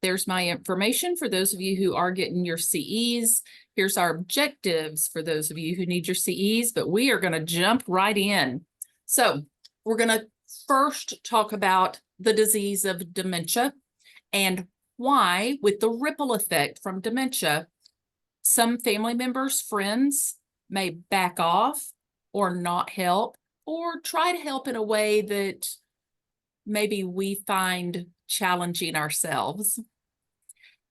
There's my information for those of you who are getting your CEs. Here's our objectives for those of you who need your CEs, but we are going to jump right in. So we're going to first talk about the disease of dementia and why, with the ripple effect from dementia, some family members, friends may back off or not help or try to help in a way that maybe we find challenging ourselves.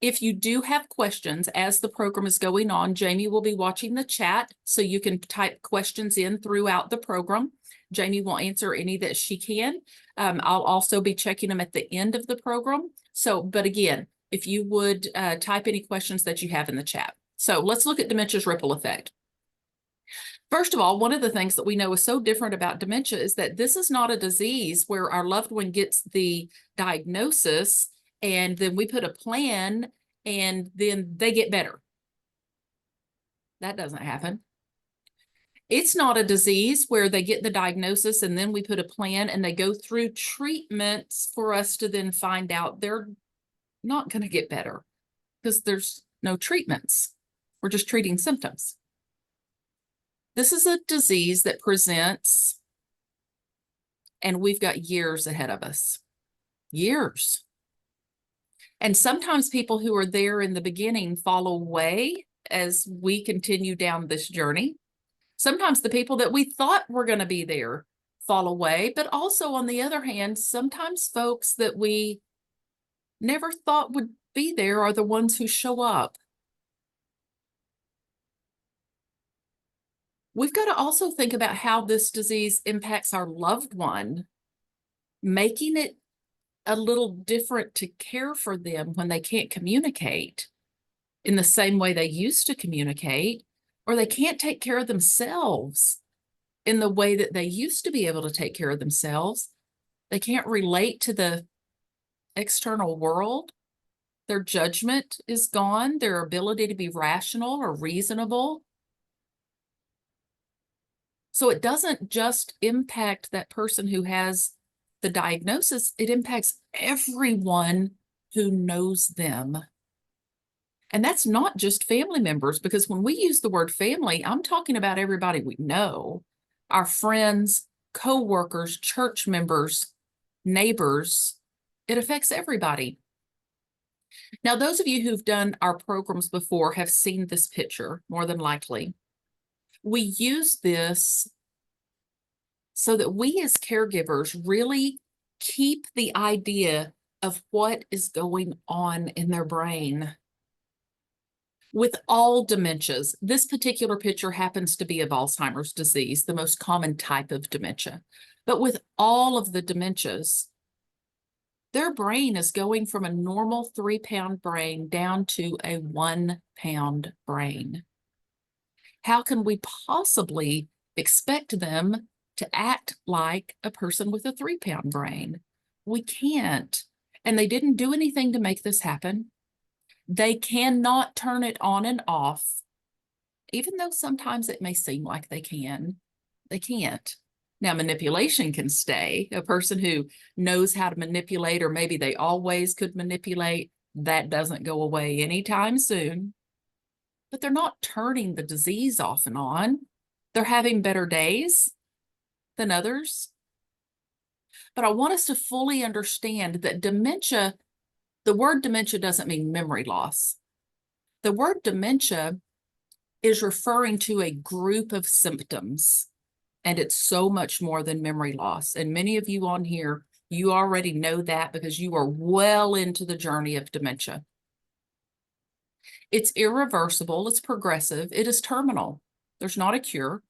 If you do have questions as the program is going on, Jamie will be watching the chat, so you can type questions in throughout the program. Jamie will answer any that she can. I'll also be checking them at the end of the program. So, but again, if you would type any questions that you have in the chat. So let's look at dementia's ripple effect. First of all, one of the things that we know is so different about dementia is that this is not a disease where our loved one gets the diagnosis and then we put a plan and then they get better. That doesn't happen. It's not a disease where they get the diagnosis and then we put a plan and they go through treatments for us to then find out they're not going to get better because there's no treatments. We're just treating symptoms. This is a disease that presents, and we've got years ahead of us. Years. And sometimes people who are there in the beginning fall away as we continue down this journey. Sometimes the people that we thought were going to be there fall away, but also on the other hand, sometimes folks that we never thought would be there are the ones who show up. We've got to also think about how this disease impacts our loved one, making it a little different to care for them when they can't communicate in the same way they used to communicate, or they can't take care of themselves in the way that they used to be able to take care of themselves. They can't relate to the external world. Their judgment is gone. Their ability to be rational or reasonable. So it doesn't just impact that person who has the diagnosis, it impacts everyone who knows them. And that's not just family members, because when we use the word family, I'm talking about everybody we know, our friends, co-workers, church members, neighbors. It affects everybody. Now, those of you who've done our programs before have seen this picture, more than likely. We use this so that we as caregivers really keep the idea of what is going on in their brain. With all dementias, this particular picture happens to be of Alzheimer's disease, the most common type of dementia. But with all of the dementias, their brain is going from a normal 3-pound brain down to a 1-pound brain. How can we possibly expect them to act like a person with a 3-pound brain? We can't. And they didn't do anything to make this happen. They cannot turn it on and off, even though sometimes it may seem like they can. They can't. Now, manipulation can stay. A person who knows how to manipulate, or maybe they always could manipulate, that doesn't go away anytime soon. But they're not turning the disease off and on. They're having better days than others. But I want us to fully understand that dementia, the word dementia doesn't mean memory loss. The word dementia is referring to a group of symptoms, and it's so much more than memory loss. And many of you on here, you already know that because you are well into the journey of dementia. It's irreversible, it's progressive, it is terminal. There's not a cure,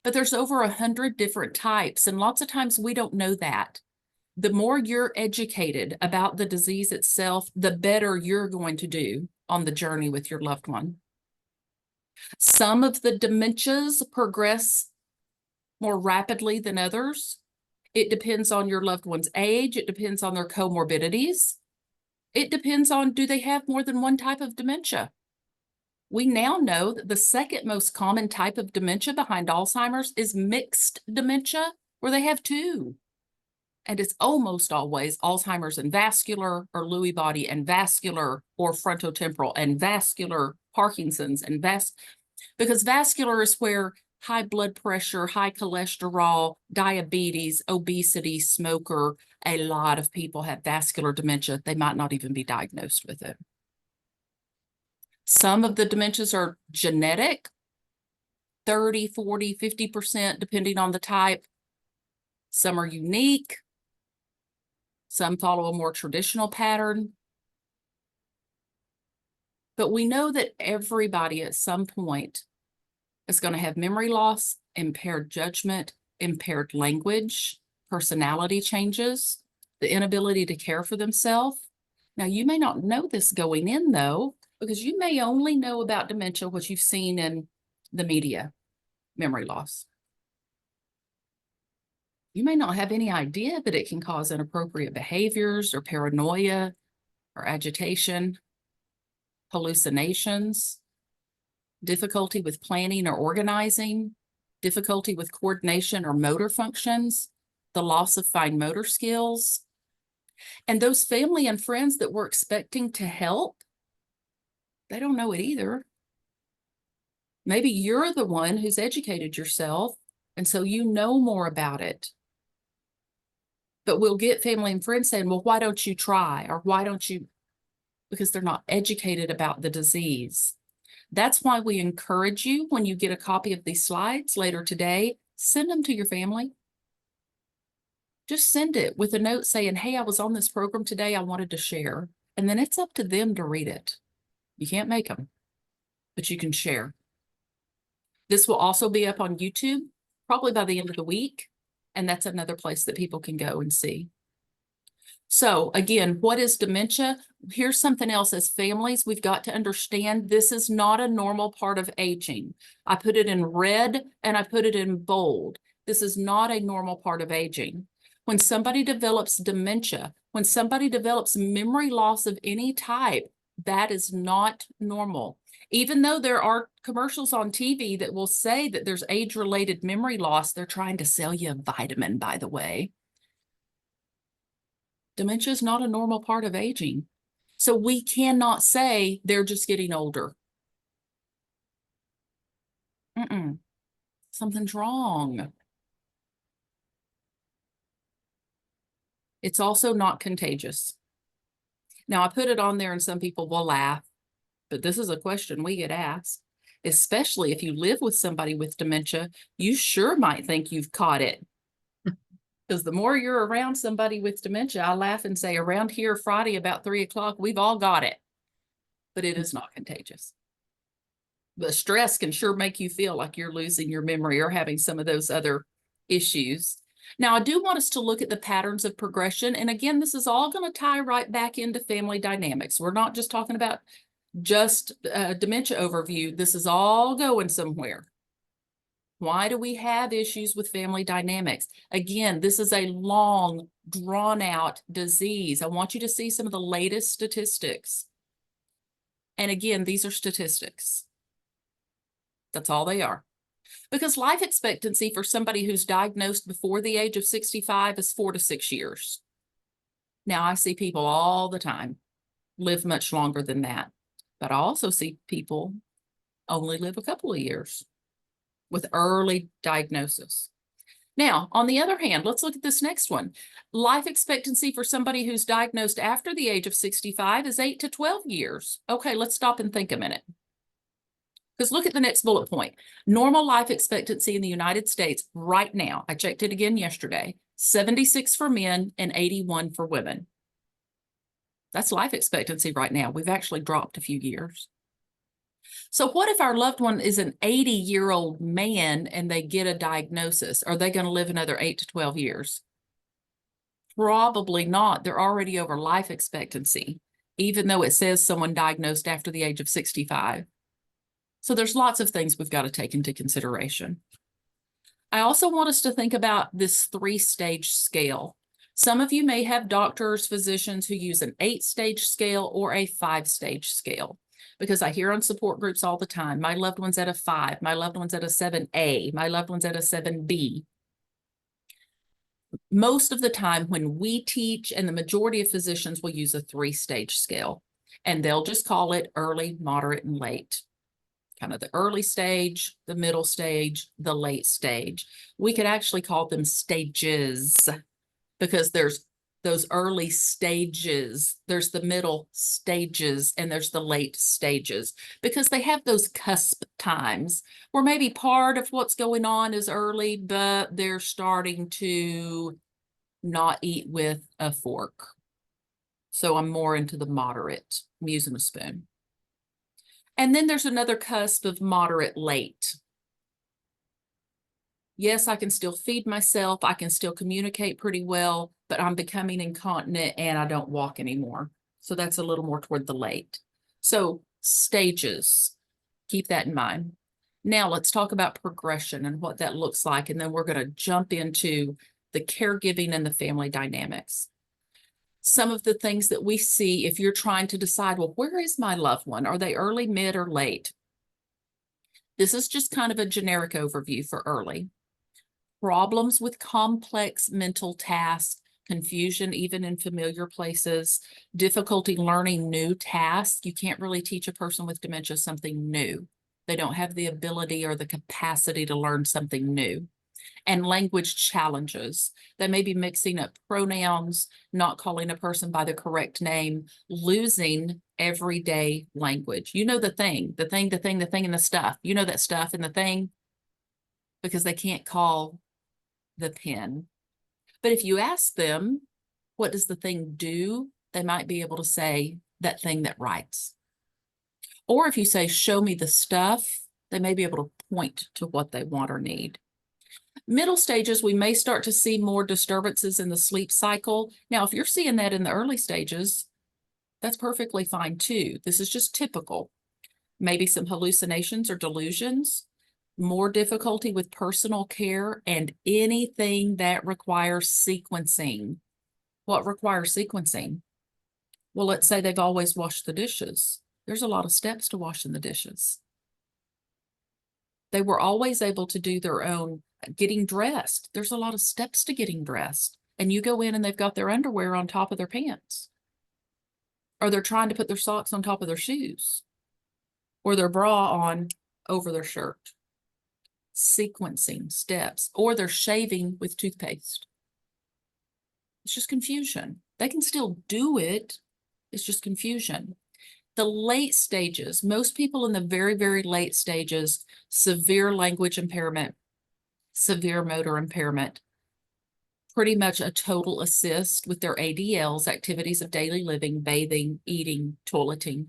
but there's over 100 different types, and lots of times we don't know that. The more you're educated about the disease itself, the better you're going to do on the journey with your loved one. Some of the dementias progress more rapidly than others. It depends on your loved one's age. It depends on their comorbidities. It depends on, do they have more than one type of dementia? We now know that the second most common type of dementia behind Alzheimer's is mixed dementia, where they have two. And it's almost always Alzheimer's and vascular, or Lewy body and vascular, or frontotemporal and vascular, Parkinson's and because vascular is where high blood pressure, high cholesterol, diabetes, obesity, smoker, a lot of people have vascular dementia. They might not even be diagnosed with it. Some of the dementias are genetic, 30, 40, 50%, depending on the type. Some are unique. Some follow a more traditional pattern. But we know that everybody at some point is going to have memory loss, impaired judgment, impaired language, personality changes, the inability to care for themselves. Now, you may not know this going in, though, because you may only know about dementia what you've seen in the media, memory loss. You may not have any idea that it can cause inappropriate behaviors or paranoia or agitation, hallucinations, difficulty with planning or organizing, difficulty with coordination or motor functions, the loss of fine motor skills. And those family and friends that we're expecting to help, they don't know it either. Maybe you're the one who's educated yourself, and so you know more about it. But we'll get family and friends saying, well, why don't you try? Or why don't you? Because they're not educated about the disease. That's why we encourage you, when you get a copy of these slides later today, send them to your family. Just send it with a note saying, hey, I was on this program today, I wanted to share. And then it's up to them to read it. You can't make them, but you can share. This will also be up on YouTube, probably by the end of the week. And that's another place that people can go and see. So again, what is dementia? Here's something else. As families, we've got to understand this is not a normal part of aging. I put it in red and I put it in bold. This is not a normal part of aging. When somebody develops dementia, when somebody develops memory loss of any type, that is not normal. Even though there are commercials on TV that will say that there's age-related memory loss, they're trying to sell you a vitamin, by the way. Dementia is not a normal part of aging. So we cannot say they're just getting older. Something's wrong. It's also not contagious. Now, I put it on there and some people will laugh, but this is a question we get asked, especially if you live with somebody with dementia. You sure might think you've caught it. Because the more you're around somebody with dementia, I laugh and say, around here Friday about 3 o'clock, we've all got it. But it is not contagious. The stress can sure make you feel like you're losing your memory or having some of those other issues. Now, I do want us to look at the patterns of progression. And again, this is all going to tie right back into family dynamics. We're not just talking about just dementia overview. This is all going somewhere. Why do we have issues with family dynamics? Again, this is a long, drawn-out disease. I want you to see some of the latest statistics. And again, these are statistics. That's all they are. Because life expectancy for somebody who's diagnosed before the age of 65 is 4 to 6 years. Now, I see people all the time live much longer than that. But I also see people only live a couple of years with early diagnosis. Now, on the other hand, let's look at this next one. Life expectancy for somebody who's diagnosed after the age of 65 is 8 to 12 years. Okay, let's stop and think a minute. Because look at the next bullet point. Normal life expectancy in the United States right now, I checked it again yesterday, 76 for men and 81 for women. That's life expectancy right now. We've actually dropped a few years. So what if our loved one is an 80-year-old man and they get a diagnosis? Are they going to live another 8 to 12 years? Probably not. They're already over life expectancy, even though it says someone diagnosed after the age of 65. So there's lots of things we've got to take into consideration. I also want us to think about this 3-stage scale. Some of you may have doctors, physicians who use an 8-stage scale or a 5-stage scale, because I hear on support groups all the time, my loved one's at a 5, my loved one's at a 7A, my loved one's at a 7B. most of the time when we teach, and the majority of physicians will use a 3-stage scale, and they'll just call it early, moderate, and late. Kind of the early stage, the middle stage, the late stage. We could actually call them stages, because there's those early stages, there's the middle stages, and there's the late stages, because they have those cusp times where maybe part of what's going on is early, but they're starting to not eat with a fork. So I'm more into the moderate. I'm using a spoon. And then there's another cusp of moderate late. Yes, I can still feed myself. I can still communicate pretty well, but I'm becoming incontinent and I don't walk anymore. So that's a little more toward the late. So stages, keep that in mind. Now let's talk about progression and what that looks like. And then we're going to jump into the caregiving and the family dynamics. Some of the things that we see if you're trying to decide, well, where is my loved one? Are they early, mid, or late? This is just kind of a generic overview for early. Problems with complex mental tasks, confusion even in familiar places, difficulty learning new tasks. You can't really teach a person with dementia something new. They don't have the ability or the capacity to learn something new. And language challenges. They may be mixing up pronouns, not calling a person by the correct name, losing everyday language. You know the thing, the thing, the thing, the thing, and the stuff. You know that stuff and the thing, because they can't call the pen. But if you ask them, what does the thing do? They might be able to say that thing that writes. Or if you say, show me the stuff, they may be able to point to what they want or need. Middle stages, we may start to see more disturbances in the sleep cycle. Now, if you're seeing that in the early stages, that's perfectly fine too. This is just typical. Maybe some hallucinations or delusions, more difficulty with personal care, and anything that requires sequencing. What requires sequencing? Well, let's say they've always washed the dishes. There's a lot of steps to washing the dishes. They were always able to do their own getting dressed. There's a lot of steps to getting dressed. And you go in and they've got their underwear on top of their pants. Or they're trying to put their socks on top of their shoes. Or their bra on over their shirt. Sequencing steps. Or they're shaving with toothpaste. It's just confusion. They can still do it. It's just confusion. The late stages, most people in the very, very late stages, severe language impairment, severe motor impairment, pretty much a total assist with their ADLs, activities of daily living, bathing, eating, toileting.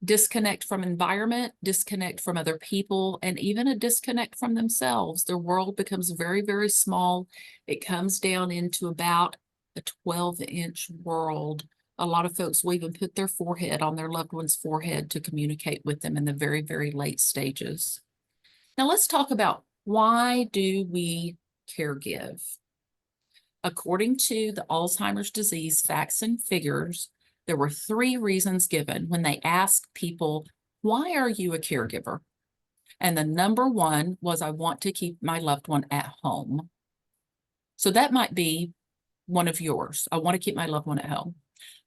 Disconnect from environment, disconnect from other people, and even a disconnect from themselves. Their world becomes very, very small. It comes down into about a 12-inch world. A lot of folks will even put their forehead on their loved one's forehead to communicate with them in the very, very late stages. Now let's talk about, why do we caregive? According to the Alzheimer's disease facts and figures, there were 3 reasons given when they asked people, why are you a caregiver? And the number 1 was, I want to keep my loved one at home. So that might be one of yours. I want to keep my loved one at home.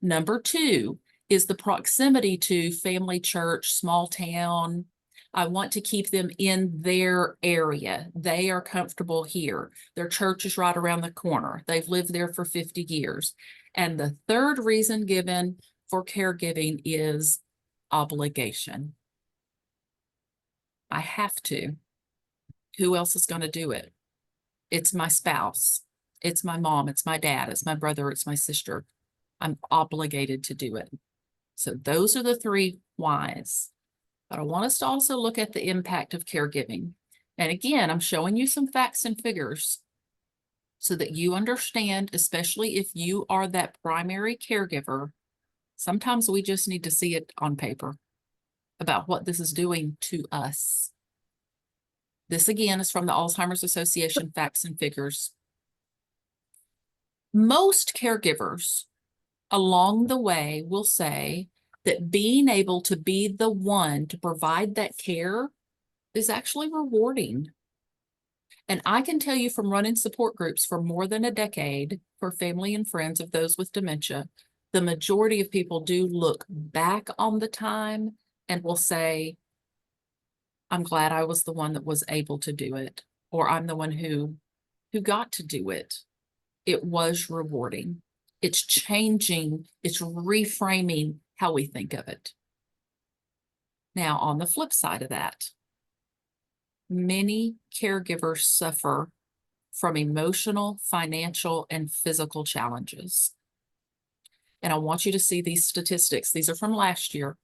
Number 2 is the proximity to family, church, small town. I want to keep them in their area. They are comfortable here. Their church is right around the corner. They've lived there for 50 years. And the 3rd reason given for caregiving is obligation. I have to. Who else is going to do it? It's my spouse. It's my mom. It's my dad. It's my brother. It's my sister. I'm obligated to do it. So those are the 3 whys. But I want us to also look at the impact of caregiving. And again, I'm showing you some facts and figures so that you understand, especially if you are that primary caregiver, sometimes we just need to see it on paper about what this is doing to us. This again is from the Alzheimer's Association facts and figures. Most caregivers along the way will say that being able to be the one to provide that care is actually rewarding. And I can tell you from running support groups for more than a decade for family and friends of those with dementia, the majority of people do look back on the time and will say, I'm glad I was the one that was able to do it, or I'm the one who got to do it. It was rewarding. It's changing, it's reframing how we think of it. Now, on the flip side of that, many caregivers suffer from emotional, financial, and physical challenges. And I want you to see these statistics. These are from last year.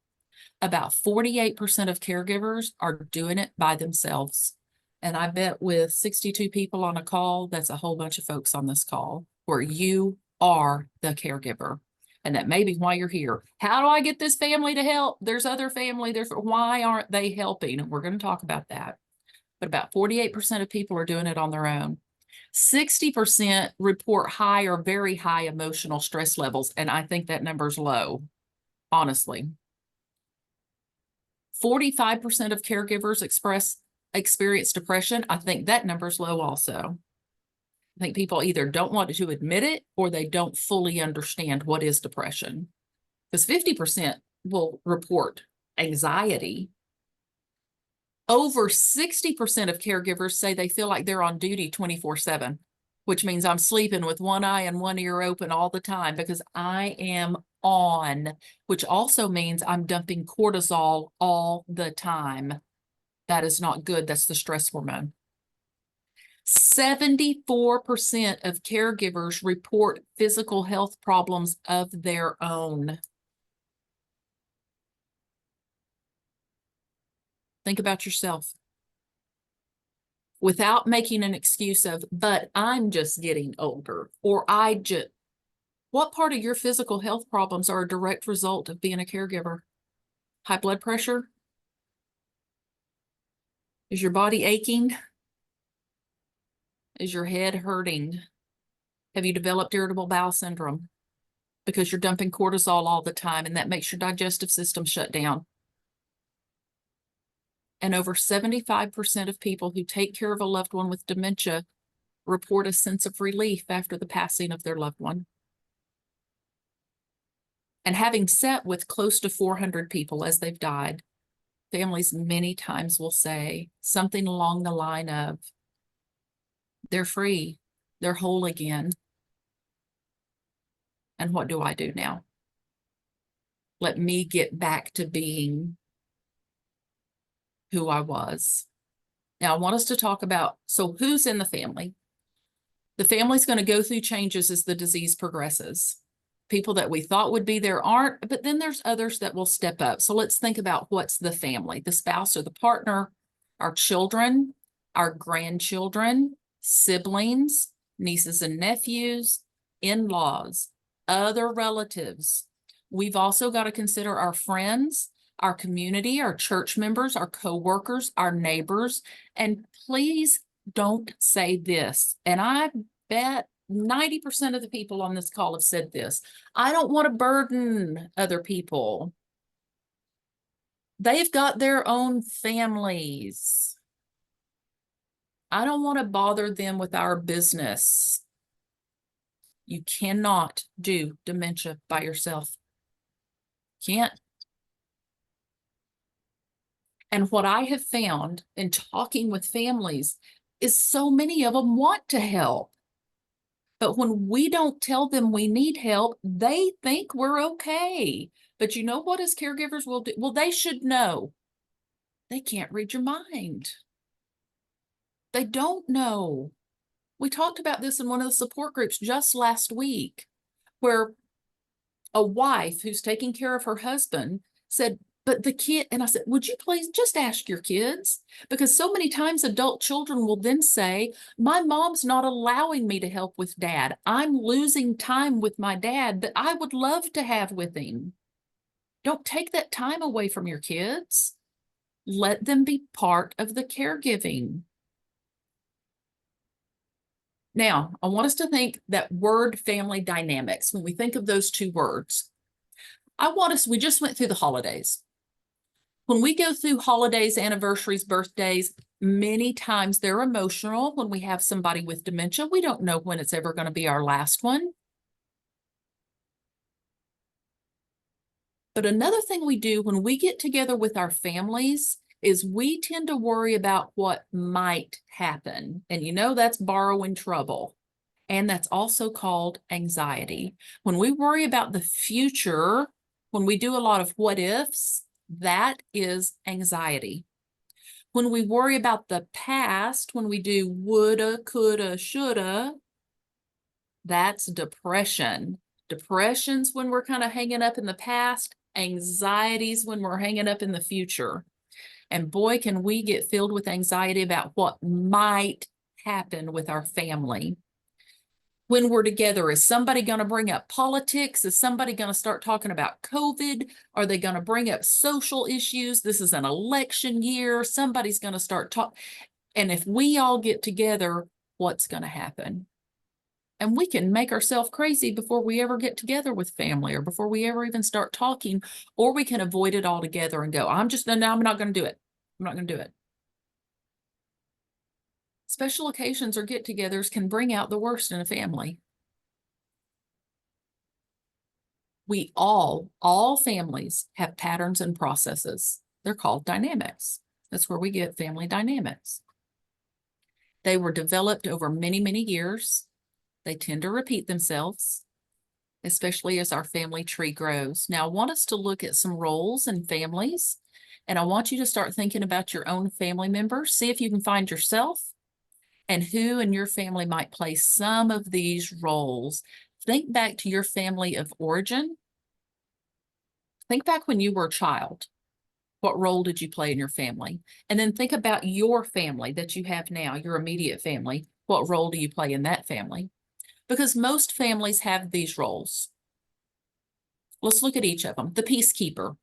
About 48% of caregivers are doing it by themselves. And I bet with 62 people on a call, that's a whole bunch of folks on this call where you are the caregiver. And that may be why you're here. How do I get this family to help? There's other family. Why aren't they helping? And we're going to talk about that. But about 48% of people are doing it on their own. 60% report high or very high emotional stress levels. And I think that number's low, honestly. 45% of caregivers experience depression. I think that number's low also. I think people either don't want to admit it or they don't fully understand what is depression. Because 50% will report anxiety. Over 60% of caregivers say they feel like they're on duty 24/7, which means I'm sleeping with one eye and one ear open all the time because I am on, which also means I'm dumping cortisol all the time. That is not good. That's the stress hormone. 74% of caregivers report physical health problems of their own. Think about yourself. Without making an excuse of, but I'm just getting older, or what part of your physical health problems are a direct result of being a caregiver? High blood pressure? Is your body aching? Is your head hurting? Have you developed irritable bowel syndrome? Because you're dumping cortisol all the time and that makes your digestive system shut down. And over 75% of people who take care of a loved one with dementia report a sense of relief after the passing of their loved one. And having sat with close to 400 people as they've died, families many times will say something along the line of, they're free, they're whole again. And what do I do now? Let me get back to being who I was. Now, I want us to talk about, so who's in the family? The family's going to go through changes as the disease progresses. People that we thought would be there aren't, but then there's others that will step up. So let's think about what's the family, the spouse or the partner, our children, our grandchildren, siblings, nieces and nephews, in-laws, other relatives. We've also got to consider our friends, our community, our church members, our coworkers, our neighbors. And please don't say this. And I bet 90% of the people on this call have said this. I don't want to burden other people. They've got their own families. I don't want to bother them with our business. You cannot do dementia by yourself. Can't. And what I have found in talking with families is so many of them want to help. But when we don't tell them we need help, they think we're okay. But you know what, as caregivers will do? Well, they should know. They can't read your mind. They don't know. We talked about this in one of the support groups just last week, where a wife who's taking care of her husband said, but the kid, and I said, would you please just ask your kids? Because so many times adult children will then say, my mom's not allowing me to help with dad. I'm losing time with my dad that I would love to have with him. Don't take that time away from your kids. Let them be part of the caregiving. Now, I want us to think that word family dynamics. When we think of those two words, we just went through the holidays. When we go through holidays, anniversaries, birthdays, Many times they're emotional when we have somebody with dementia. We don't know when it's ever going to be our last one. But another thing we do when we get together with our families is we tend to worry about what might happen. And you know, that's borrowing trouble. And that's also called anxiety. When we worry about the future, when we do a lot of what ifs, that is anxiety. When we worry about the past, when we do woulda, coulda, shoulda, that's depression. Depression's when we're kind of hanging up in the past. Anxiety's when we're hanging up in the future. And boy, can we get filled with anxiety about what might happen with our family. When we're together, is somebody going to bring up politics? Is somebody going to start talking about COVID? Are they going to bring up social issues? This is an election year. Somebody's going to start talking. And if we all get together, what's going to happen? And we can make ourselves crazy before we ever get together with family or before we ever even start talking, or we can avoid it altogether and go, no, I'm not going to do it. I'm not going to do it. Special occasions or get-togethers can bring out the worst in a family. All families have patterns and processes. They're called dynamics. That's where we get family dynamics. They were developed over many, many years. They tend to repeat themselves, especially as our family tree grows. Now, I want us to look at some roles in families, and I want you to start thinking about your own family members. See if you can find yourself and who in your family might play some of these roles. Think back to your family of origin. Think back when you were a child. What role did you play in your family? And then think about your family that you have now, your immediate family. What role do you play in that family? Because most families have these roles. Let's look at each of them. The peacekeeper.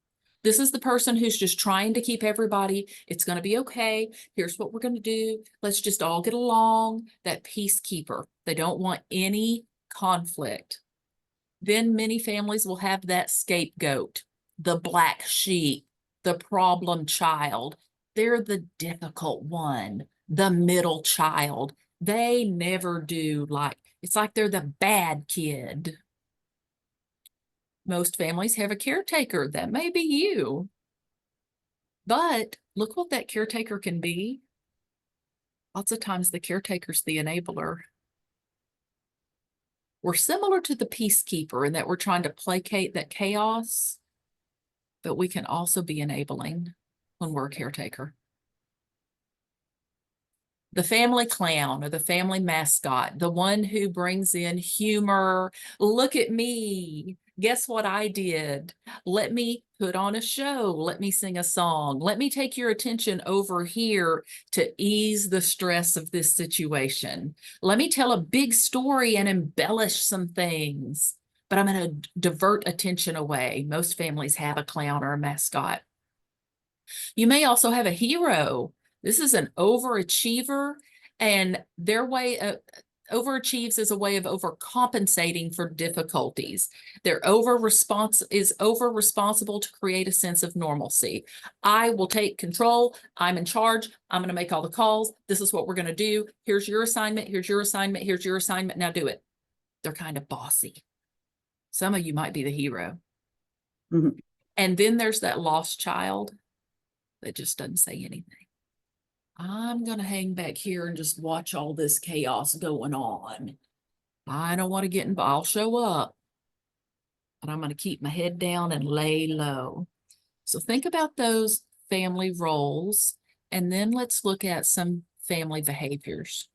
This is the person who's just trying to keep everybody, it's going to be okay. Here's what we're going to do. Let's just all get along. That peacekeeper. They don't want any conflict. Then many families will have that scapegoat, the black sheep, the problem child. They're the difficult one, the middle child. They never do it's like they're the bad kid. Most families have a caretaker. That may be you. But look what that caretaker can be. Lots of times the caretaker's the enabler. We're similar to the peacekeeper in that we're trying to placate that chaos, but we can also be enabling when we're a caretaker. The family clown or the family mascot, the one who brings in humor. Look at me. Guess what I did? Let me put on a show. Let me sing a song. Let me take your attention over here to ease the stress of this situation. Let me tell a big story and embellish some things, but I'm going to divert attention away. Most families have a clown or a mascot. You may also have a hero. This is an overachiever, and their way of overachieves as a way of overcompensating for difficulties. They're over responsible to create a sense of normalcy. I will take control. I'm in charge. I'm going to make all the calls. This is what we're going to do. Here's your assignment. Here's your assignment. Here's your assignment. Now do it. They're kind of bossy. Some of you might be the hero. Mm-hmm. And then there's that lost child that just doesn't say anything. I'm going to hang back here and just watch all this chaos going on. I don't want to get involved. I'll show up, but I'm going to keep my head down and lay low. So think about those family roles, and then let's look at some family behaviors.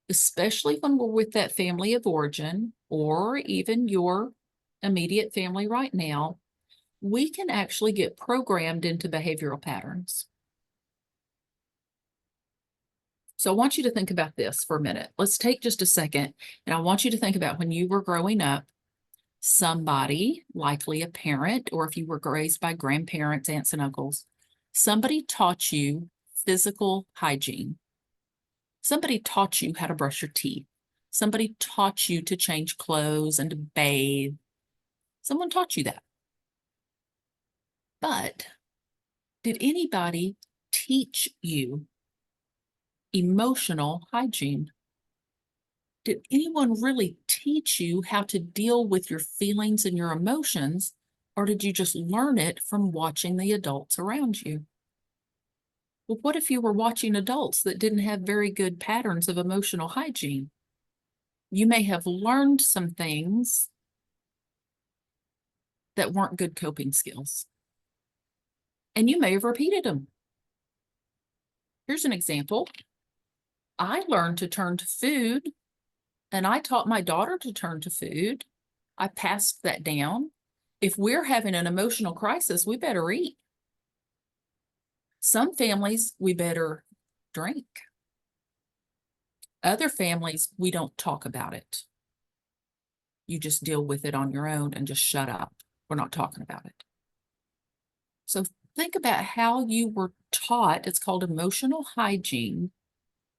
Especially when we're with that family of origin, or even your immediate family right now, we can actually get programmed into behavioral patterns. So I want you to think about this for a minute. Let's take just a second, and I want you to think about when you were growing up, somebody, likely a parent, or if you were raised by grandparents, aunts, and uncles, somebody taught you physical hygiene. Somebody taught you how to brush your teeth. Somebody taught you to change clothes and to bathe. Someone taught you that. But did anybody teach you emotional hygiene? Did anyone really teach you how to deal with your feelings and your emotions, or did you just learn it from watching the adults around you? Well, what if you were watching adults that didn't have very good patterns of emotional hygiene? You may have learned some things that weren't good coping skills, and you may have repeated them. Here's an example. I learned to turn to food, and I taught my daughter to turn to food. I passed that down. If we're having an emotional crisis, we better eat. Some families, we better drink. Other families, we don't talk about it. You just deal with it on your own and just shut up. We're not talking about it. So think about how you were taught. It's called emotional hygiene.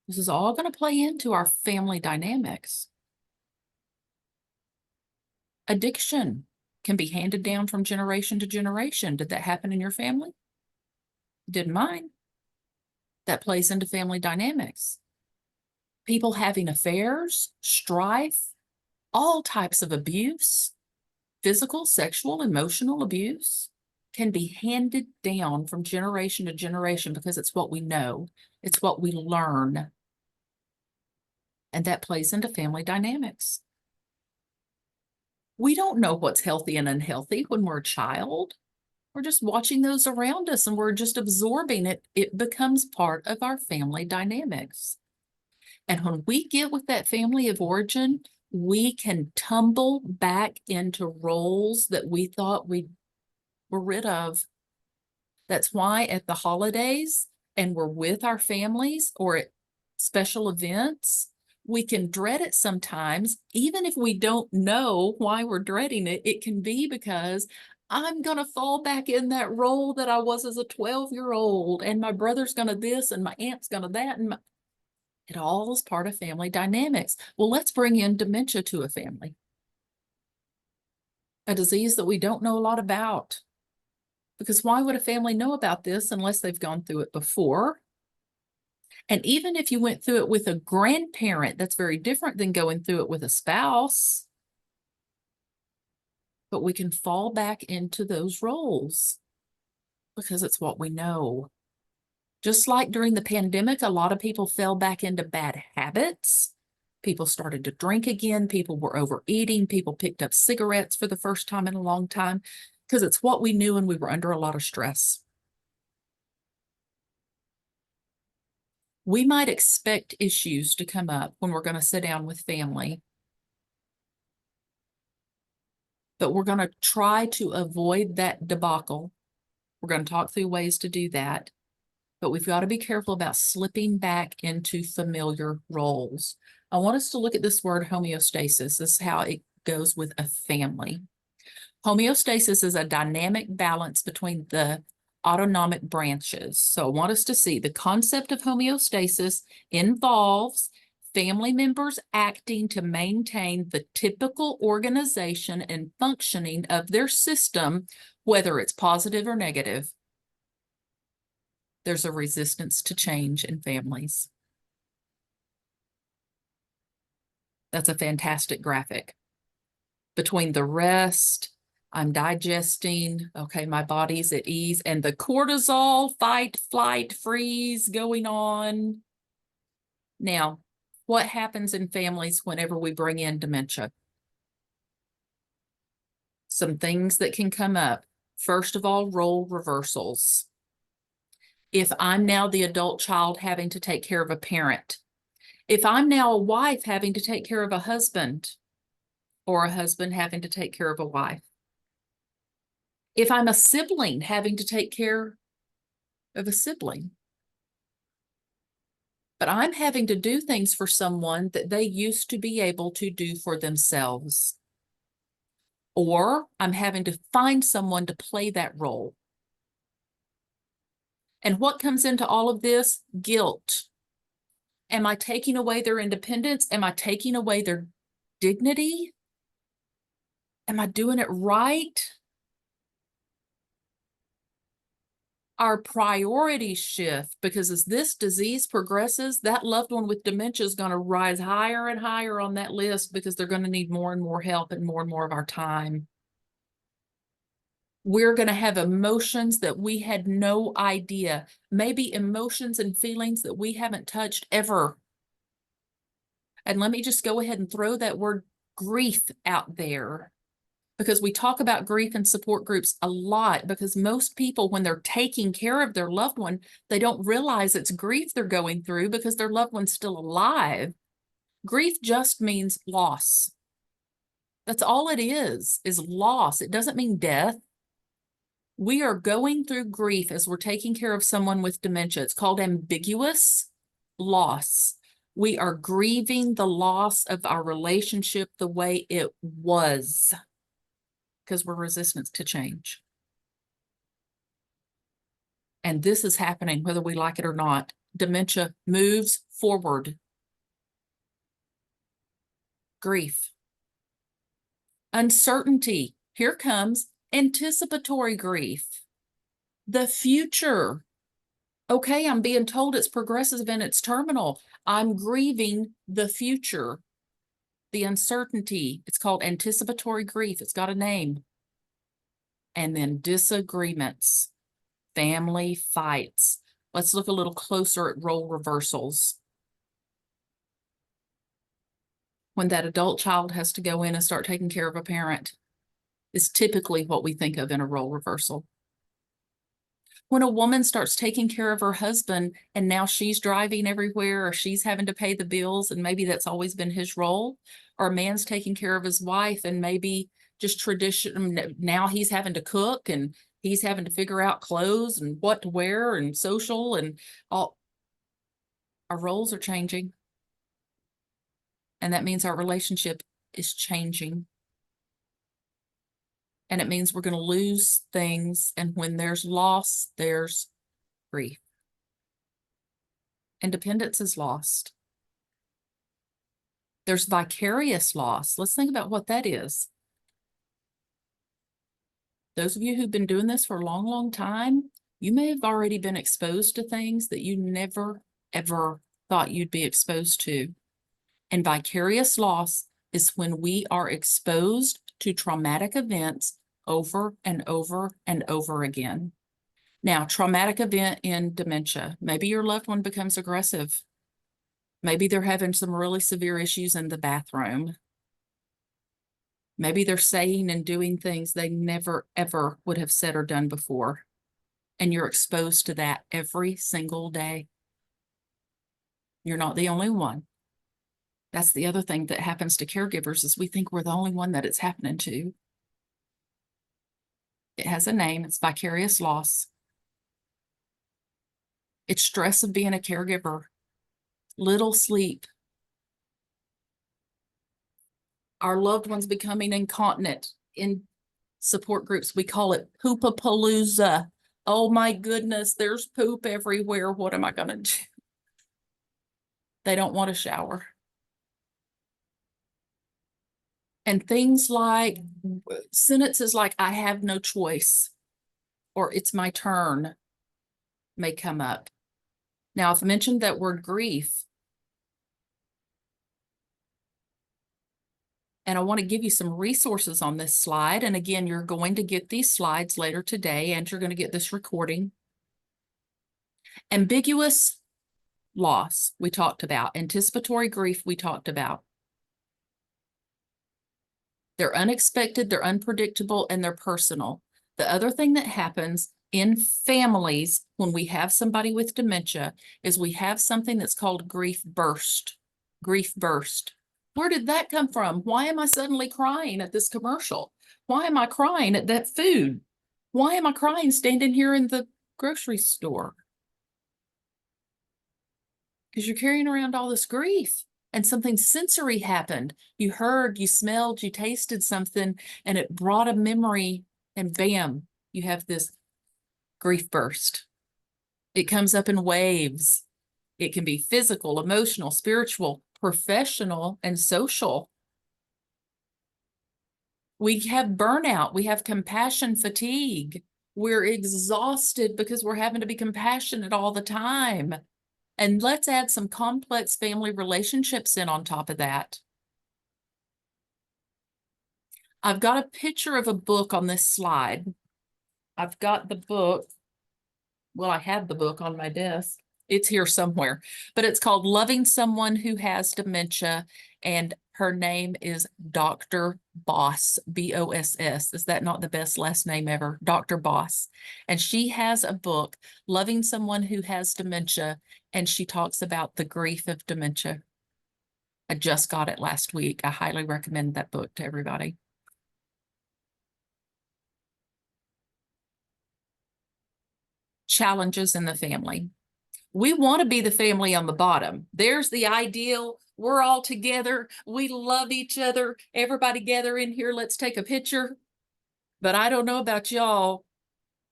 This is all going to play into our family dynamics. Addiction can be handed down from generation to generation. Did that happen in your family? It did mine. That plays into family dynamics. People having affairs, strife, all types of abuse, physical, sexual, emotional abuse can be handed down from generation to generation because it's what we know. It's what we learn. And that plays into family dynamics. We don't know what's healthy and unhealthy when we're a child. We're just watching those around us and we're just absorbing it. It becomes part of our family dynamics. And when we get with that family of origin, we can tumble back into roles that we thought we were rid of. That's why at the holidays and we're with our families or at special events, we can dread it sometimes, even if we don't know why we're dreading it. It can be because I'm going to fall back in that role that I was as a 12-year-old, and my brother's going to this, and my aunt's going to that, and it all is part of family dynamics. Well, let's bring in dementia to a family, a disease that we don't know a lot about. Because why would a family know about this unless they've gone through it before? And even if you went through it with a grandparent, that's very different than going through it with a spouse. But we can fall back into those roles because it's what we know. Just like during the pandemic, a lot of people fell back into bad habits. People started to drink again. People were overeating. People picked up cigarettes for the first time in a long time because it's what we knew and we were under a lot of stress. We might expect issues to come up when we're going to sit down with family, but we're going to try to avoid that debacle. We're going to talk through ways to do that, but we've got to be careful about slipping back into familiar roles. I want us to look at this word homeostasis. This is how it goes with a family. Homeostasis is a dynamic balance between the autonomic branches. So I want us to see the concept of homeostasis involves family members acting to maintain the typical organization and functioning of their system, whether it's positive or negative. There's a resistance to change in families. That's a fantastic graphic. Between the rest, I'm digesting, okay, my body's at ease, and the cortisol, fight, flight, freeze going on. Now, what happens in families whenever we bring in dementia? Some things that can come up. First of all, role reversals. If I'm now the adult child having to take care of a parent, if I'm now a wife having to take care of a husband, or a husband having to take care of a wife, if I'm a sibling having to take care of a sibling, but I'm having to do things for someone that they used to be able to do for themselves, or I'm having to find someone to play that role. And what comes into all of this? Guilt. Am I taking away their independence? Am I taking away their dignity? Am I doing it right? Our priorities shift because as this disease progresses, that loved one with dementia is going to rise higher and higher on that list because they're going to need more and more help and more of our time. We're going to have emotions that we had no idea, maybe emotions and feelings that we haven't touched ever. And let me just go ahead and throw that word grief out there, because we talk about grief in support groups a lot, because most people, when they're taking care of their loved one, they don't realize it's grief they're going through because their loved one's still alive. Grief just means loss. That's all it is loss. It doesn't mean death. We are going through grief as we're taking care of someone with dementia. It's called ambiguous loss. We are grieving the loss of our relationship the way it was, because we're resistant to change. And this is happening whether we like it or not. Dementia moves forward. Grief. Uncertainty. Here comes anticipatory grief. The future. Okay, I'm being told it's progressive and it's terminal. I'm grieving the future. The uncertainty. It's called anticipatory grief. It's got a name. And then disagreements. Family fights. Let's look a little closer at role reversals. When that adult child has to go in and start taking care of a parent, is typically what we think of in a role reversal. When a woman starts taking care of her husband and now she's driving everywhere, or she's having to pay the bills, and maybe that's always been his role, or a man's taking care of his wife and maybe just tradition, now he's having to cook and he's having to figure out clothes and what to wear and social and all. Our roles are changing. And that means our relationship is changing. And it means we're going to lose things. And when there's loss, there's grief. Independence is lost. There's vicarious loss. Let's think about what that is. Those of you who've been doing this for a long time, you may have already been exposed to things that you never, ever thought you'd be exposed to. And vicarious loss is when we are exposed to traumatic events over and over and over again. Now, traumatic event in dementia. Maybe your loved one becomes aggressive. Maybe they're having some really severe issues in the bathroom. Maybe they're saying and doing things they never, ever would have said or done before. And you're exposed to that every single day. You're not the only one. That's the other thing that happens to caregivers, is we think we're the only one that it's happening to. It has a name. It's vicarious loss. It's stress of being a caregiver. Little sleep. Our loved ones becoming incontinent. In support groups, we call it poopa-palooza. Oh my goodness, there's poop everywhere. What am I going to do? They don't want to shower. And things like sentences like, I have no choice, or it's my turn, may come up. Now, I've mentioned that word grief. And I want to give you some resources on this slide. And again, you're going to get these slides later today, and you're going to get this recording. Ambiguous loss, we talked about. Anticipatory grief, we talked about. They're unexpected, they're unpredictable, and they're personal. The other thing that happens in families when we have somebody with dementia is we have something that's called grief burst. Grief burst. Where did that come from? Why am I suddenly crying at this commercial? Why am I crying at that food? Why am I crying standing here in the grocery store? Because you're carrying around all this grief. And something sensory happened. You heard, you smelled, you tasted something, and it brought a memory, and bam, you have this grief burst. It comes up in waves. It can be physical, emotional, spiritual, professional, and social. We have burnout. We have compassion fatigue. We're exhausted because we're having to be compassionate all the time. And let's add some complex family relationships in on top of that. I've got a picture of a book on this slide. I've got the book. Well, I have the book on my desk. It's here somewhere, but it's called Loving Someone Who Has Dementia, and her name is Dr. Boss, B-O-S-S. Is that not the best last name ever? Dr. Boss. And she has a book, Loving Someone Who Has Dementia, and she talks about the grief of dementia. I just got it last week. I highly recommend that book to everybody. Challenges in the family. We want to be the family on the bottom. There's the ideal. We're all together. We love each other. Everybody gather in here. Let's take a picture. But I don't know about y'all,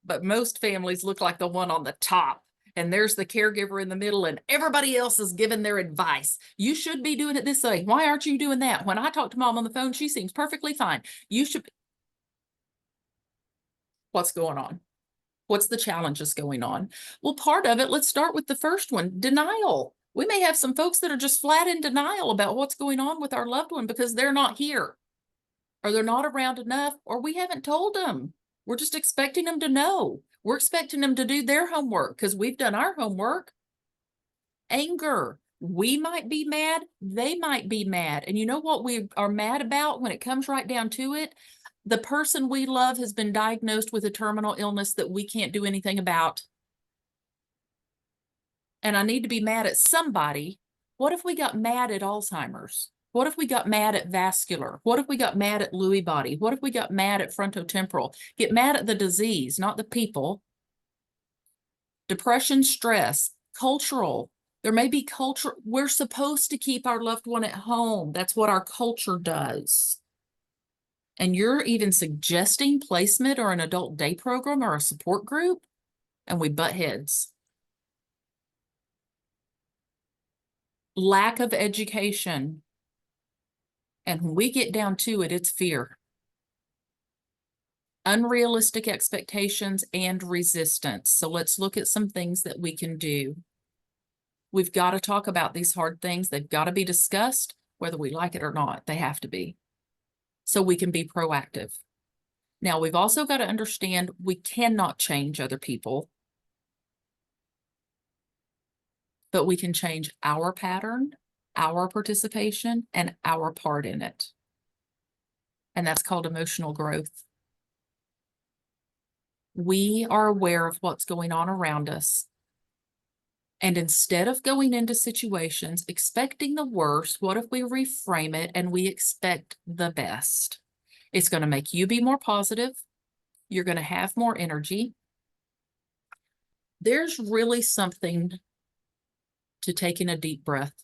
but most families look like the one on the top. And there's the caregiver in the middle, and everybody else is giving their advice. You should be doing it this way. Why aren't you doing that? When I talk to mom on the phone, she seems perfectly fine. You should. What's going on? What's the challenges going on? Well, part of it, let's start with the first one, denial. We may have some folks that are just flat in denial about what's going on with our loved one because they're not here, or they're not around enough, or we haven't told them. We're just expecting them to know. We're expecting them to do their homework because we've done our homework. Anger. We might be mad. They might be mad. And you know what we are mad about when it comes right down to it? The person we love has been diagnosed with a terminal illness that we can't do anything about. And I need to be mad at somebody. What if we got mad at Alzheimer's? What if we got mad at vascular? What if we got mad at Lewy body? What if we got mad at frontotemporal? Get mad at the disease, not the people. Depression, stress, cultural. There may be culture. We're supposed to keep our loved one at home. That's what our culture does. And you're even suggesting placement or an adult day program or a support group, and we butt heads. Lack of education. And when we get down to it, it's fear. Unrealistic expectations and resistance. So let's look at some things that we can do. We've got to talk about these hard things. They've got to be discussed, whether we like it or not. They have to be. So we can be proactive. Now, we've also got to understand we cannot change other people, but we can change our pattern, our participation, and our part in it. And that's called emotional growth. We are aware of what's going on around us. And instead of going into situations expecting the worst, what if we reframe it and we expect the best? It's going to make you be more positive. You're going to have more energy. There's really something to taking a deep breath.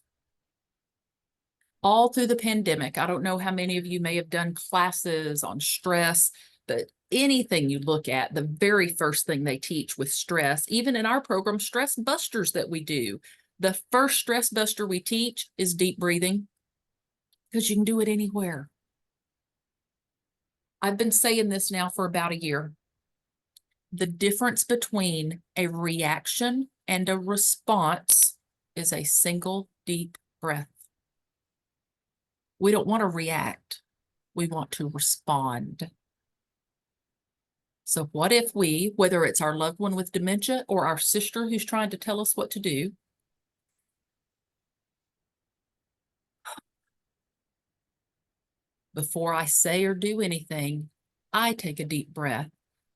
All through the pandemic, I don't know how many of you may have done classes on stress, but anything you look at, the very first thing they teach with stress, even in our program, stress busters that we do, the first stress buster we teach is deep breathing, because you can do it anywhere. I've been saying this now for about a year. The difference between a reaction and a response is a single deep breath. We don't want to react. We want to respond. So what if we, whether it's our loved one with dementia or our sister who's trying to tell us what to do, before I say or do anything, I take a deep breath.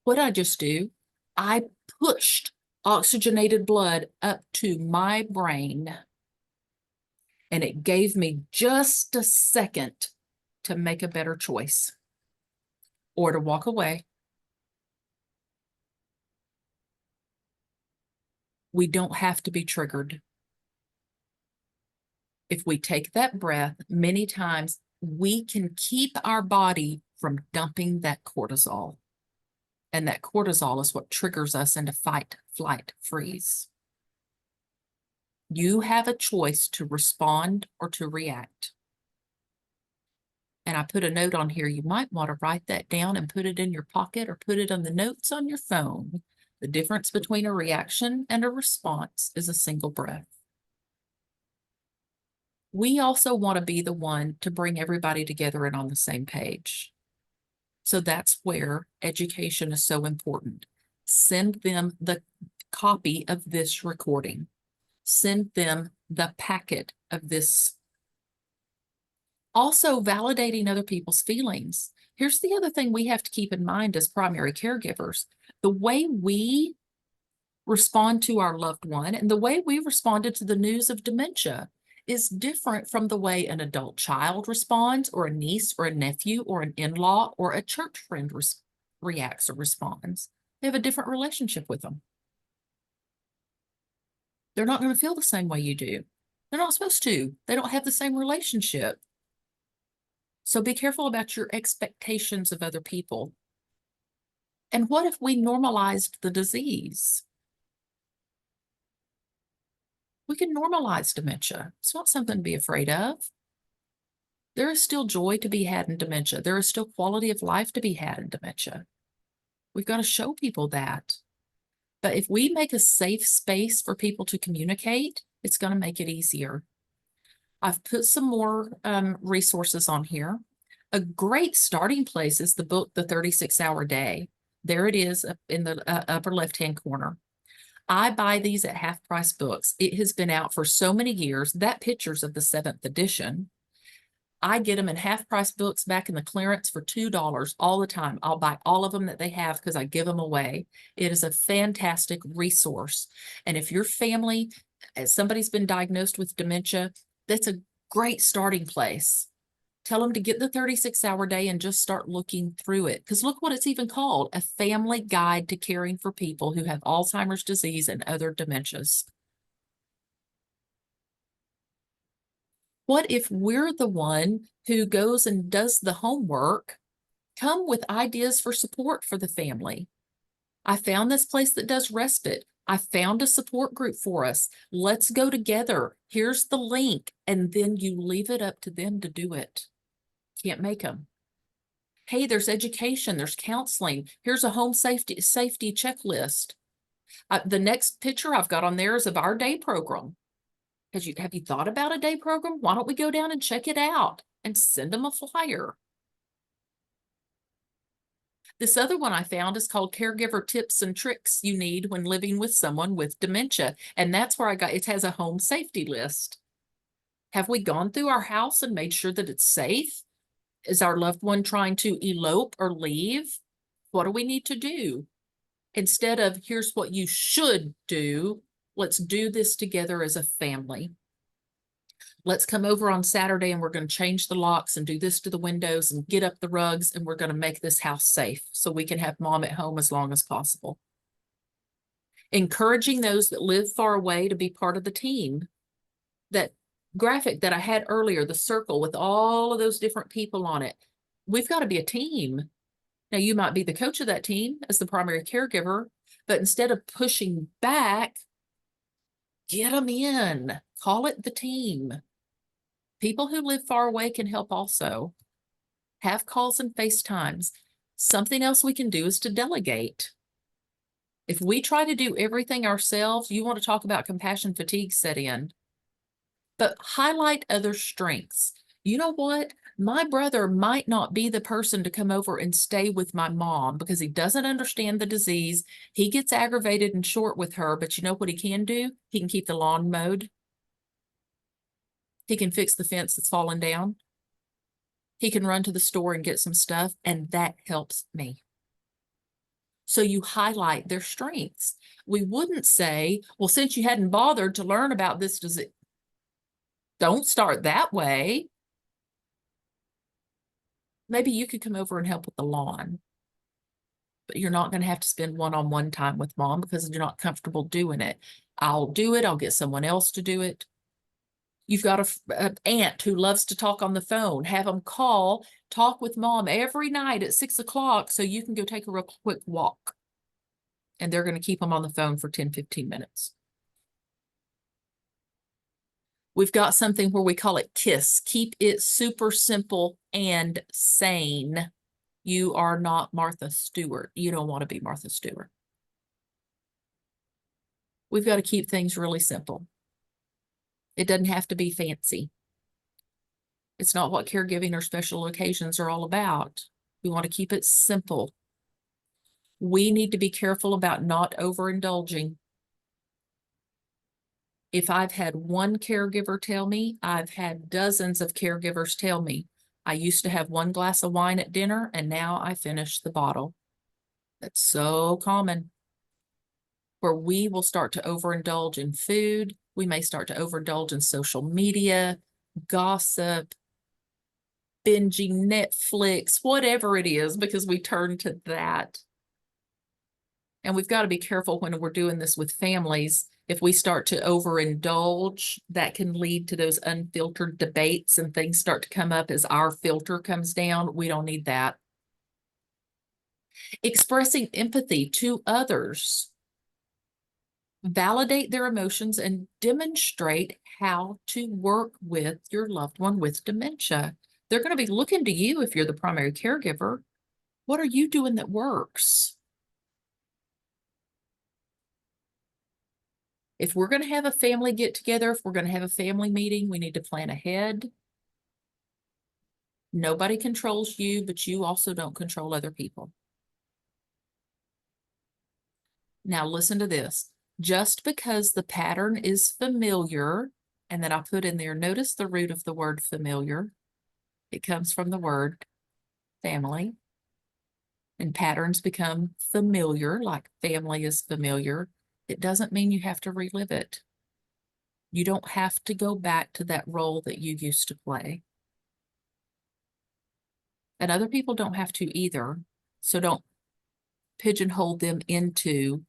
What did I just do? I pushed oxygenated blood up to my brain, and it gave me just a second to make a better choice or to walk away. We don't have to be triggered. If we take that breath, many times we can keep our body from dumping that cortisol. And that cortisol is what triggers us into fight, flight, freeze. You have a choice to respond or to react. And I put a note on here. You might want to write that down and put it in your pocket or put it on the notes on your phone. The difference between a reaction and a response is a single breath. We also want to be the one to bring everybody together and on the same page. So that's where education is so important. Send them the copy of this recording. Send them the packet of this. Also, validating other people's feelings. Here's the other thing we have to keep in mind as primary caregivers. The way we respond to our loved one and the way we responded to the news of dementia is different from the way an adult child responds, or a niece or a nephew or an in-law or a church friend reacts or responds. They have a different relationship with them. They're not going to feel the same way you do. They're not supposed to. They don't have the same relationship. So be careful about your expectations of other people. And what if we normalized the disease? We can normalize dementia. It's not something to be afraid of. There is still joy to be had in dementia. There is still quality of life to be had in dementia. We've got to show people that. But if we make a safe space for people to communicate, it's going to make it easier. I've put some more resources on here. A great starting place is the book, The 36-Hour Day. There it is up in the upper left-hand corner. I buy these at Half Price Books. It has been out for so many years. That picture's of the 7th edition. I get them in Half Price Books back in the clearance for $2 all the time. I'll buy all of them that they have because I give them away. It is a fantastic resource. And if your family, somebody's been diagnosed with dementia, that's a great starting place. Tell them to get the 36-Hour Day and just start looking through it. Because look what it's even called, A Family Guide to Caring for People Who Have Alzheimer's Disease and Other Dementias. What if we're the one who goes and does the homework? Come with ideas for support for the family. I found this place that does respite. I found a support group for us. Let's go together. Here's the link. And then you leave it up to them to do it. Can't make them. Hey, there's education, there's counseling. Here's a home safety checklist. The next picture I've got on there is of our day program. Have you thought about a day program? Why don't we go down and check it out and send them a flyer? This other one I found is called Caregiver Tips and Tricks You Need When Living with Someone with Dementia. And that's where it has a home safety list. Have we gone through our house and made sure that it's safe? Is our loved one trying to elope or leave? What do we need to do? Instead of, here's what you should do, let's do this together as a family. Let's come over on Saturday and we're going to change the locks and do this to the windows and get up the rugs, and we're going to make this house safe so we can have mom at home as long as possible. Encouraging those that live far away to be part of the team. That graphic that I had earlier, the circle with all of those different people on it. We've got to be a team. Now, you might be the coach of that team as the primary caregiver, but instead of pushing back, get them in. Call it the team. People who live far away can help also. Have calls and FaceTimes. Something else we can do is to delegate. If we try to do everything ourselves, you want to talk about compassion fatigue set in. But highlight other strengths. You know what? My brother might not be the person to come over and stay with my mom because he doesn't understand the disease. He gets aggravated and short with her, but you know what he can do? He can keep the lawn mowed. He can fix the fence that's fallen down. He can run to the store and get some stuff, and that helps me. So you highlight their strengths. We wouldn't say, well, since you hadn't bothered to learn about this disease, don't start that way. Maybe you could come over and help with the lawn, but you're not going to have to spend one-on-one time with mom because you're not comfortable doing it. I'll do it. I'll get someone else to do it. You've got an aunt who loves to talk on the phone. Have them talk with mom every night at 6 o'clock so you can go take a real quick walk. And they're going to keep them on the phone for 10, 15 minutes. We've got something where we call it KISS. Keep it super simple and sane. You are not Martha Stewart. You don't want to be Martha Stewart. We've got to keep things really simple. It doesn't have to be fancy. It's not what caregiving or special occasions are all about. We want to keep it simple. We need to be careful about not overindulging. If I've had one caregiver tell me, I've had dozens of caregivers tell me, I used to have one glass of wine at dinner and now I finish the bottle. That's so common. Where we will start to overindulge in food. We may start to overindulge in social media, gossip, binging Netflix, whatever it is, because we turn to that. And we've got to be careful when we're doing this with families. If we start to overindulge, that can lead to those unfiltered debates and things start to come up as our filter comes down. We don't need that. Expressing empathy to others. Validate their emotions and demonstrate how to work with your loved one with dementia. They're going to be looking to you if you're the primary caregiver. What are you doing that works? If we're going to have a family get together, if we're going to have a family meeting, we need to plan ahead. Nobody controls you, but you also don't control other people. Now listen to this. Just because the pattern is familiar, and then I put in there, notice the root of the word familiar. It comes from the word family. And patterns become familiar, like family is familiar. It doesn't mean you have to relive it. You don't have to go back to that role that you used to play. And other people don't have to either. So don't pigeonhole them into,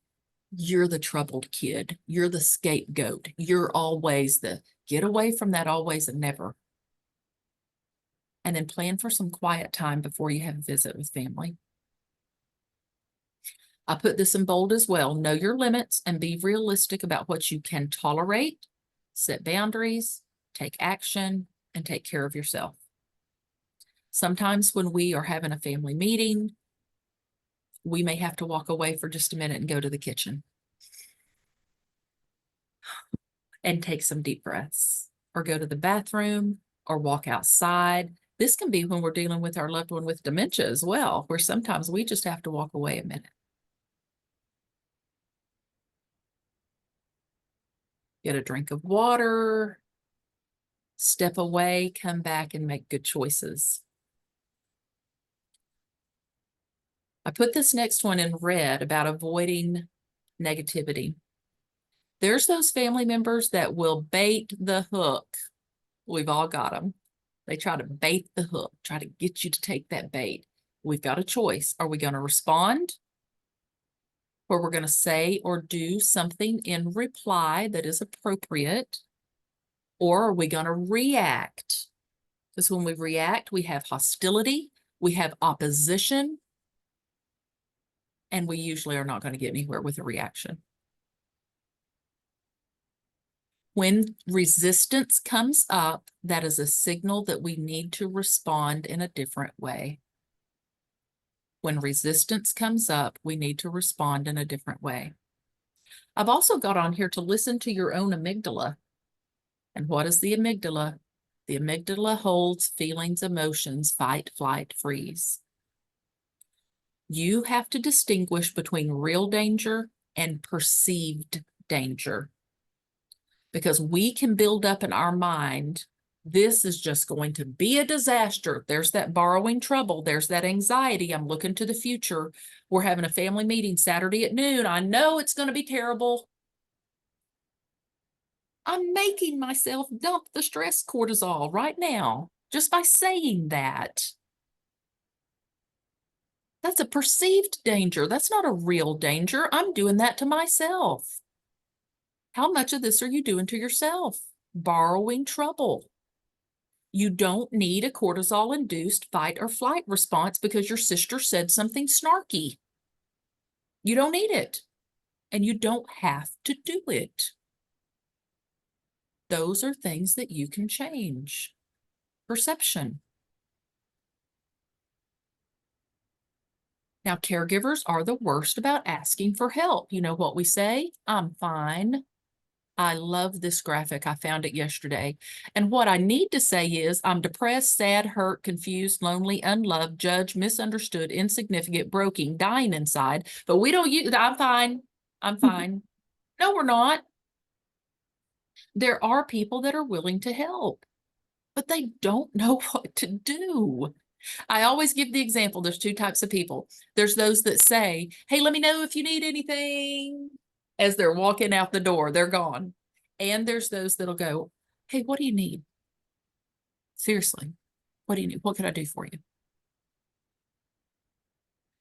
you're the troubled kid, you're the scapegoat, you're always the, get away from that always and never. And then plan for some quiet time before you have a visit with family. I put this in bold as well. Know your limits and be realistic about what you can tolerate, set boundaries, take action, and take care of yourself. Sometimes when we are having a family meeting, we may have to walk away for just a minute and go to the kitchen and take some deep breaths, or go to the bathroom, or walk outside. This can be when we're dealing with our loved one with dementia as well, where sometimes we just have to walk away a minute. Get a drink of water, step away, come back, and make good choices. I put this next one in red about avoiding negativity. There's those family members that will bait the hook. We've all got them. They try to bait the hook, try to get you to take that bait. We've got a choice. Are we going to respond? Or we're going to say or do something in reply that is appropriate? Or are we going to react? Because when we react, we have hostility, we have opposition, and we usually are not going to get anywhere with a reaction. When resistance comes up, that is a signal that we need to respond in a different way. When resistance comes up, we need to respond in a different way. I've also got on here to listen to your own amygdala. And what is the amygdala? The amygdala holds feelings, emotions, fight, flight, freeze. You have to distinguish between real danger and perceived danger. Because we can build up in our mind, this is just going to be a disaster. There's that borrowing trouble. There's that anxiety. I'm looking to the future. We're having a family meeting Saturday at noon. I know it's going to be terrible. I'm making myself dump the stress cortisol right now just by saying that. That's a perceived danger. That's not a real danger. I'm doing that to myself. How much of this are you doing to yourself? Borrowing trouble. You don't need a cortisol-induced fight or flight response because your sister said something snarky. You don't need it, and you don't have to do it. Those are things that you can change. Perception. Now, caregivers are the worst about asking for help. You know what we say? I'm fine. I love this graphic. I found it yesterday. And what I need to say is I'm depressed, sad, hurt, confused, lonely, unloved, judged, misunderstood, insignificant, broken, dying inside. But we don't use, I'm fine. I'm fine. No, we're not. There are people that are willing to help, but they don't know what to do. I always give the example. There's two types of people. There's those that say, hey, let me know if you need anything. As they're walking out the door, they're gone. And there's those that'll go, hey, what do you need? Seriously, what do you need? What can I do for you?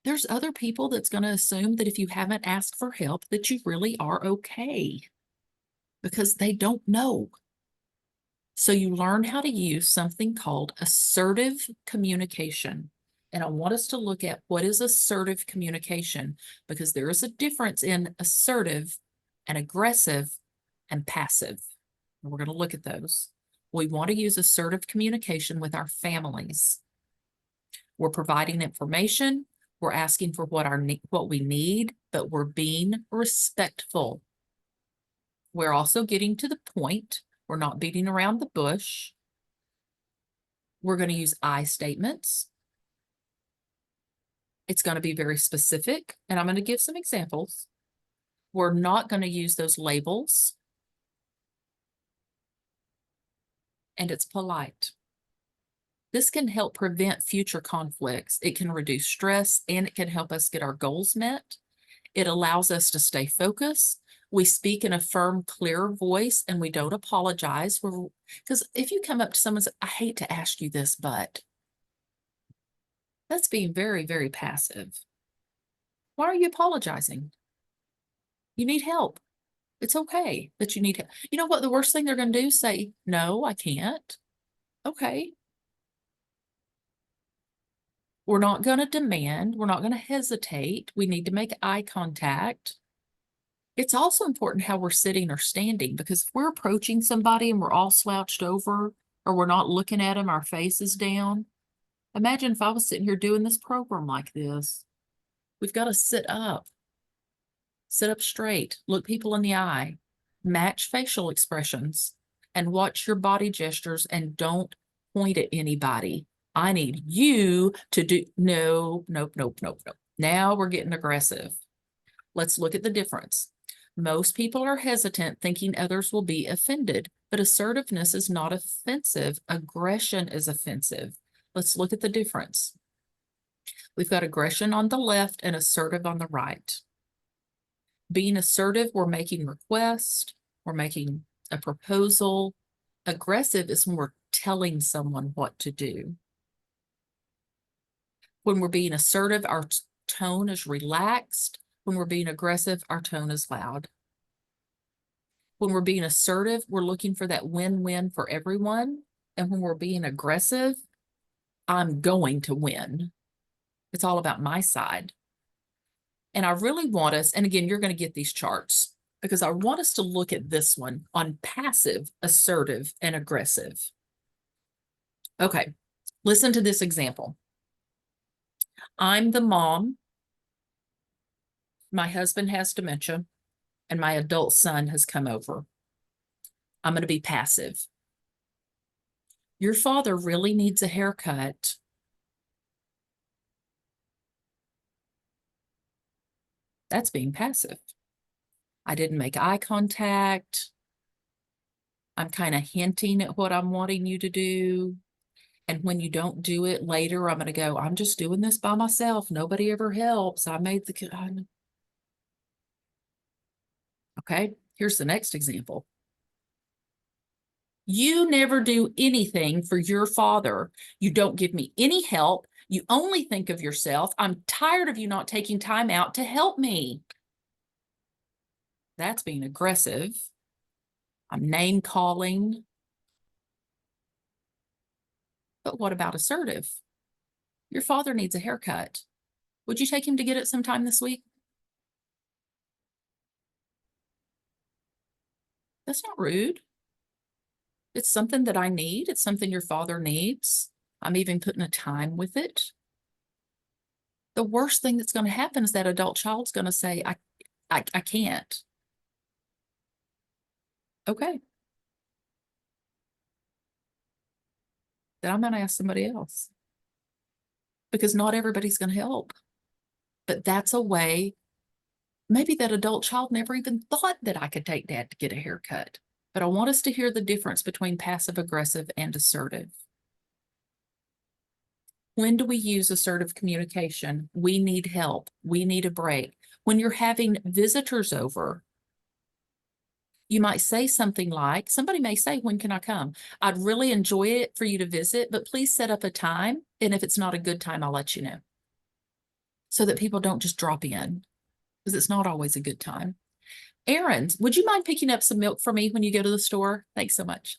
There's other people that's going to assume that if you haven't asked for help, that you really are okay because they don't know. So you learn how to use something called assertive communication. And I want us to look at what is assertive communication, because there is a difference in assertive and aggressive and passive. And we're going to look at those. We want to use assertive communication with our families. We're providing information. We're asking for what we need, but we're being respectful. We're also getting to the point. We're not beating around the bush. We're going to use I statements. It's going to be very specific, and I'm going to give some examples. We're not going to use those labels. And it's polite. This can help prevent future conflicts. It can reduce stress, and it can help us get our goals met. It allows us to stay focused. We speak in a firm, clear voice, and we don't apologize. Because if you come up to someone and say, I hate to ask you this, but that's being very, very passive. Why are you apologizing? You need help. It's okay that you need help. You know what the worst thing they're going to do? Say, no, I can't. Okay. We're not going to demand. We're not going to hesitate. We need to make eye contact. It's also important how we're sitting or standing, because if we're approaching somebody and we're all slouched over, or we're not looking at them, our face is down. Imagine if I was sitting here doing this program like this. We've got to sit up straight, look people in the eye, match facial expressions, and watch your body gestures, and don't point at anybody. I need you to do, no, nope, nope, nope, nope. Now we're getting aggressive. Let's look at the difference. Most people are hesitant, thinking others will be offended, but assertiveness is not offensive. Aggression is offensive. Let's look at the difference. We've got aggression on the left and assertive on the right. Being assertive, we're making requests, we're making a proposal. Aggressive is when we're telling someone what to do. When we're being assertive, our tone is relaxed. When we're being aggressive, our tone is loud. When we're being assertive, we're looking for that win-win for everyone. And when we're being aggressive, I'm going to win. It's all about my side. And I really want us, and again, you're going to get these charts, because I want us to look at this one on passive, assertive, and aggressive. Okay, listen to this example. I'm the mom. My husband has dementia, and my adult son has come over. I'm going to be passive. Your father really needs a haircut. That's being passive. I didn't make eye contact. I'm kind of hinting at what I'm wanting you to do. And when you don't do it later, I'm going to go, I'm just doing this by myself. Nobody ever helps. I made the... Okay, here's the next example. You never do anything for your father. You don't give me any help. You only think of yourself. I'm tired of you not taking time out to help me. That's being aggressive. I'm name calling. But what about assertive? Your father needs a haircut. Would you take him to get it sometime this week? That's not rude. It's something that I need. It's something your father needs. I'm even putting a time with it. The worst thing that's going to happen is that adult child's going to say, I can't. Okay. Then I'm going to ask somebody else, because not everybody's going to help. But that's a way. Maybe that adult child never even thought that I could take dad to get a haircut. But I want us to hear the difference between passive aggressive and assertive. When do we use assertive communication? We need help. We need a break. When you're having visitors over, you might say something like, somebody may say, when can I come? I'd really enjoy it for you to visit, but please set up a time. And if it's not a good time, I'll let you know. So that people don't just drop in, because it's not always a good time. Erin, would you mind picking up some milk for me when you go to the store? Thanks so much.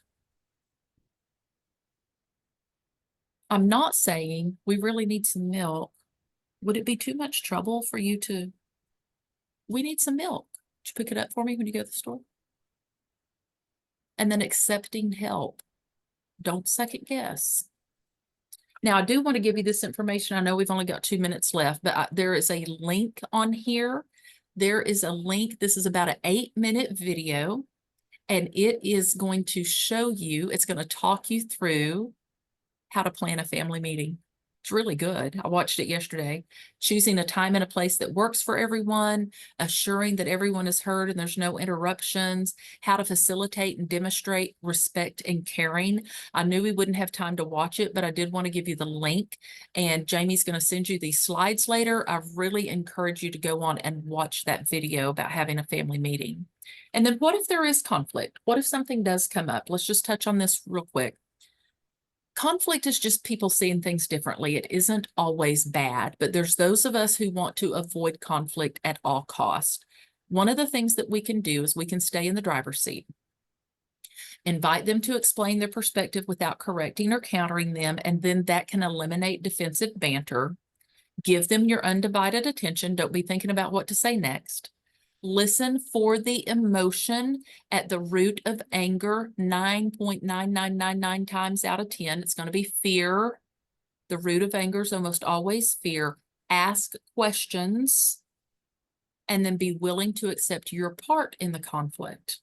I'm not saying we really need some milk. Would it be too much trouble for you to, we need some milk. Would you pick it up for me when you go to the store? And then accepting help. Don't second guess. Now, I do want to give you this information. I know we've only got 2 minutes left, but there is a link on here. There is a link. This is about an 8-minute video, and it is going to show you, it's going to talk you through how to plan a family meeting. It's really good. I watched it yesterday. Choosing a time and a place that works for everyone, assuring that everyone is heard and there's no interruptions, how to facilitate and demonstrate respect and caring. I knew we wouldn't have time to watch it, but I did want to give you the link, and Jamie's going to send you these slides later. I really encourage you to go on and watch that video about having a family meeting. And then what if there is conflict? What if something does come up? Let's just touch on this real quick. Conflict is just people seeing things differently. It isn't always bad, but there's those of us who want to avoid conflict at all costs. One of the things that we can do is we can stay in the driver's seat, invite them to explain their perspective without correcting or countering them, and then that can eliminate defensive banter. Give them your undivided attention. Don't be thinking about what to say next. Listen for the emotion at the root of anger. 9.9999 times out of 10, it's going to be fear. The root of anger is almost always fear. Ask questions and then be willing to accept your part in the conflict.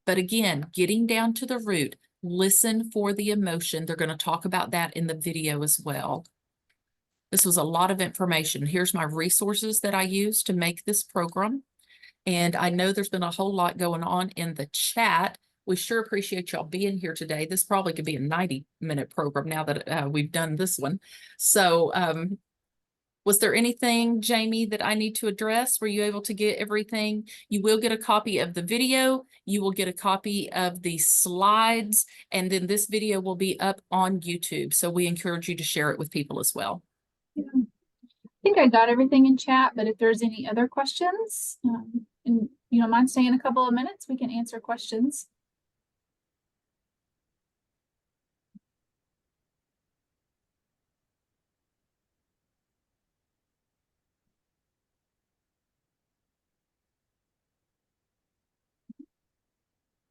But again, getting down to the root, listen for the emotion. They're going to talk about that in the video as well. This was a lot of information. Here's my resources that I use to make this program. And I know there's been a whole lot going on in the chat. We sure appreciate y'all being here today. This probably could be a 90-minute program now that we've done this one. So was there anything, Jamie, that I need to address? Were you able to get everything? You will get a copy of the video. You will get a copy of the slides. And then this video will be up on YouTube. So we encourage you to share it with people as well. Yeah. I think I got everything in chat, but if there's any other questions, and you don't mind staying a couple of minutes, we can answer questions.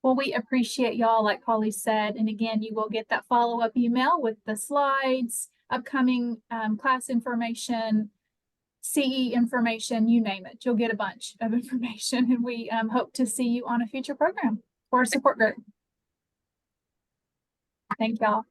Well, we appreciate y'all, like Holly said, and again, you will get that follow-up email with the slides, upcoming class information, CE information, you name it. You'll get a bunch of information, and we hope to see you on a future program or a support group. Thank y'all.